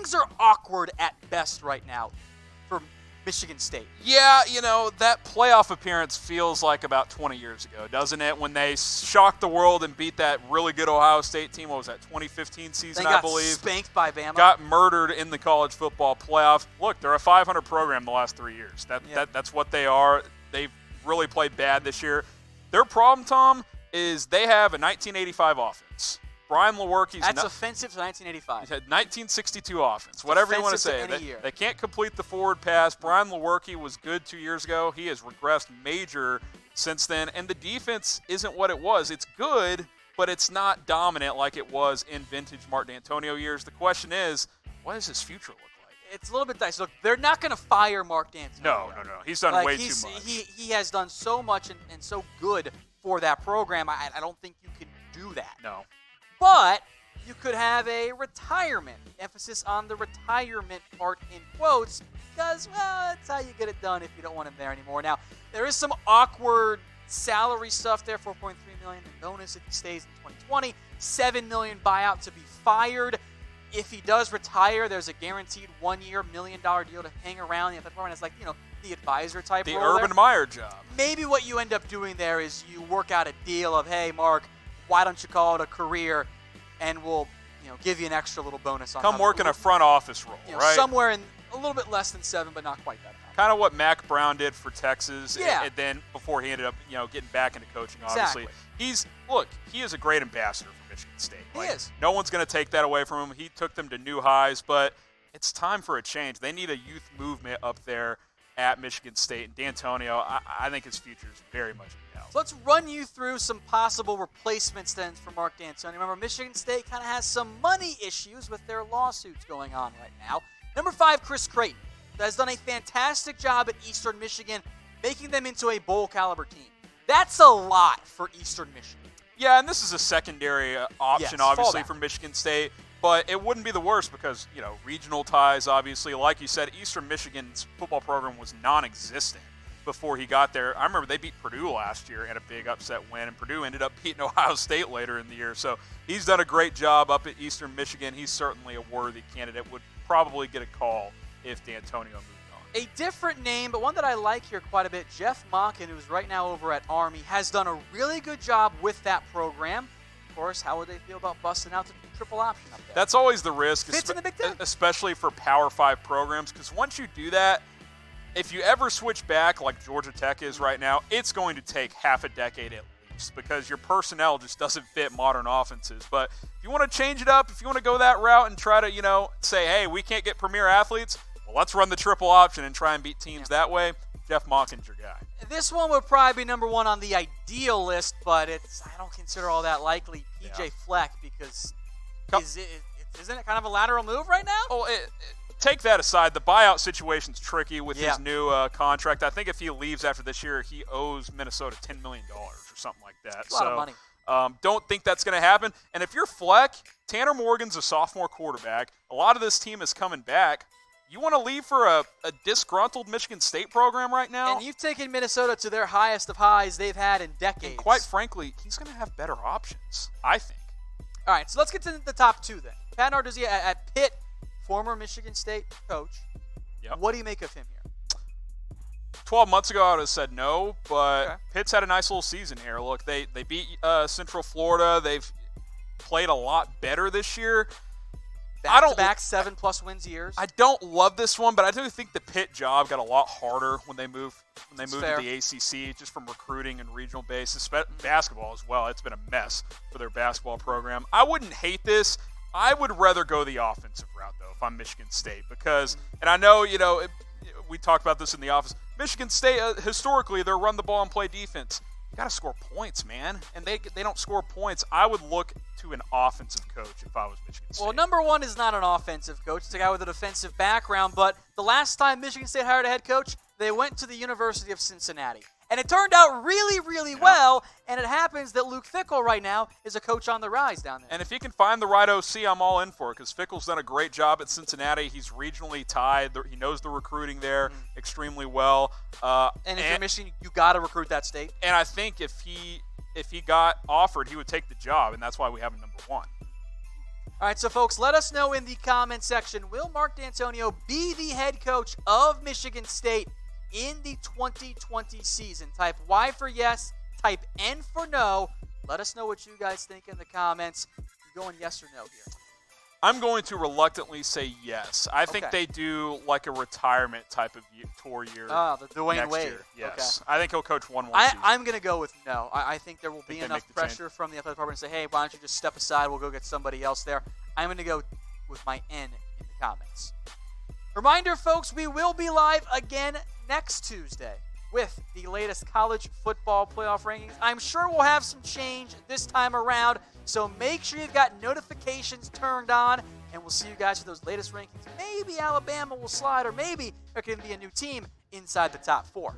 things are awkward at best right now for Michigan State. Yeah, that playoff appearance feels like about 20 years ago, doesn't it? When they shocked the world and beat that really good Ohio State team. What was that, 2015 season, I believe? They got spanked by Bama. Got murdered in the college football playoff. Look, they're a 500 program the last 3 years. That's what they are. They've really played bad this year. Their problem, Tom, is they have a 1985 offense. Brian Lewerke's That's offensive to 1985. 1962 offense, whatever you want to say. They can't complete the forward pass. Brian Lewerke was good 2 years ago. He has regressed major since then, and the defense isn't what it was. It's good, but it's not dominant like it was in vintage Mark Dantonio years. The question is, what does his future look like? It's a little bit dicey. Look, they're not going to fire Mark Dantonio. No. He's done way too much. He has done so much and so good for that program. I don't think you can do that. No. But you could have a retirement, emphasis on the retirement part in quotes, because, well, that's how you get it done if you don't want him there anymore. Now, there is some awkward salary stuff there, $4.3 million in bonus if he stays in 2020, $7 million buyout to be fired. If he does retire, there's a guaranteed 1 year, $1 million deal to hang around. The department is like, the advisor type the role. The Urban Meyer job. Maybe what you end up doing there is you work out a deal of, hey, Mark, why don't you call it a career, and we'll, give you an extra little bonus on. Come work in a front office role, right? Somewhere in a little bit less than 7, but not quite that high. Kind of what Mac Brown did for Texas, yeah. And then before he ended up, getting back into coaching. Obviously, he is a great ambassador for Michigan State. He is. No one's going to take that away from him. He took them to new highs, but it's time for a change. They need a youth movement up there at Michigan State. And Dantonio, I think his future is very much in doubt. So let's run you through some possible replacements then for Mark Dantonio. Remember, Michigan State kind of has some money issues with their lawsuits going on right now. Number 5, Chris Creighton, has done a fantastic job at Eastern Michigan, making them into a bowl-caliber team. That's a lot for Eastern Michigan. Yeah, and this is a secondary option, obviously, fallback for Michigan State. But it wouldn't be the worst because, regional ties, obviously. Like you said, Eastern Michigan's football program was non-existent before he got there. I remember they beat Purdue last year in a big upset win, and Purdue ended up beating Ohio State later in the year. So he's done a great job up at Eastern Michigan. He's certainly a worthy candidate, would probably get a call if Dantonio moved on. A different name, but one that I like here quite a bit, Jeff Monken, who's right now over at Army, has done a really good job with that program. Of course, how would they feel about busting out the triple option up there? That's always the risk, Fits in the Big Ten. especially for Power 5 programs, because once you do that, if you ever switch back like Georgia Tech is right now, it's going to take half a decade at least because your personnel just doesn't fit modern offenses. But if you want to change it up, if you want to go that route and try to, say, hey, we can't get premier athletes, well, let's run the triple option and try and beat teams that way. Jeff Monken's your guy. This one would probably be number 1 on the ideal list, but I don't consider all that likely. PJ Fleck, because isn't it kind of a lateral move right now? Oh, take that aside. The buyout situation's tricky with his new contract. I think if he leaves after this year, he owes Minnesota $10 million or something like that. That's a lot of money. Don't think that's going to happen. And if you're Fleck, Tanner Morgan's a sophomore quarterback. A lot of this team is coming back. You want to leave for a disgruntled Michigan State program right now? And you've taken Minnesota to their highest of highs they've had in decades. And quite frankly, he's going to have better options, I think. All right, so let's get to the top 2 then. Pat Narduzzi at Pitt, former Michigan State coach. Yep. What do you make of him here? 12 months ago, I would have said no, but Pitt's had a nice little season here. Look, they beat Central Florida. They've played a lot better this year. Back-to-back 7+ wins years. I don't love this one, but I do think the Pitt job got a lot harder when they moved to the ACC, just from recruiting and regional basis. Basketball as well. It's been a mess for their basketball program. I wouldn't hate this. I would rather go the offensive route, though, if I'm Michigan State, because, and I know, we talked about this in the office, Michigan State, historically, they're run the ball and play defense. You got to score points, man, and they don't score points. I would look to an offensive coach if I was Michigan State. Well, number 1 is not an offensive coach. It's a guy with a defensive background, but the last time Michigan State hired a head coach, they went to the University of Cincinnati. And it turned out really, really well, and it happens that Luke Fickell right now is a coach on the rise down there. And if he can find the right OC, I'm all in for it, because Fickell's done a great job at Cincinnati. He's regionally tied. He knows the recruiting there extremely well. And if you're Michigan, you got to recruit that state. And I think if he got offered, he would take the job, and that's why we have him number 1. All right, so folks, let us know in the comment section, will Mark Dantonio be the head coach of Michigan State in the 2020 season? Type Y for yes, type N for no. Let us know what you guys think in the comments. You going yes or no here? I'm going to reluctantly say yes. I think they do like a retirement type of tour year. The Dwayne next Wade. Year. Yes. Okay. I think he'll coach one more season. I'm going to go with no. I think there will be enough pressure from the athletic department to say, hey, why don't you just step aside? We'll go get somebody else there. I'm going to go with my N in the comments. Reminder, folks, we will be live again next Tuesday with the latest college football playoff rankings. I'm sure we'll have some change this time around, so make sure you've got notifications turned on, and we'll see you guys for those latest rankings. Maybe Alabama will slide, or maybe there can be a new team inside the top 4.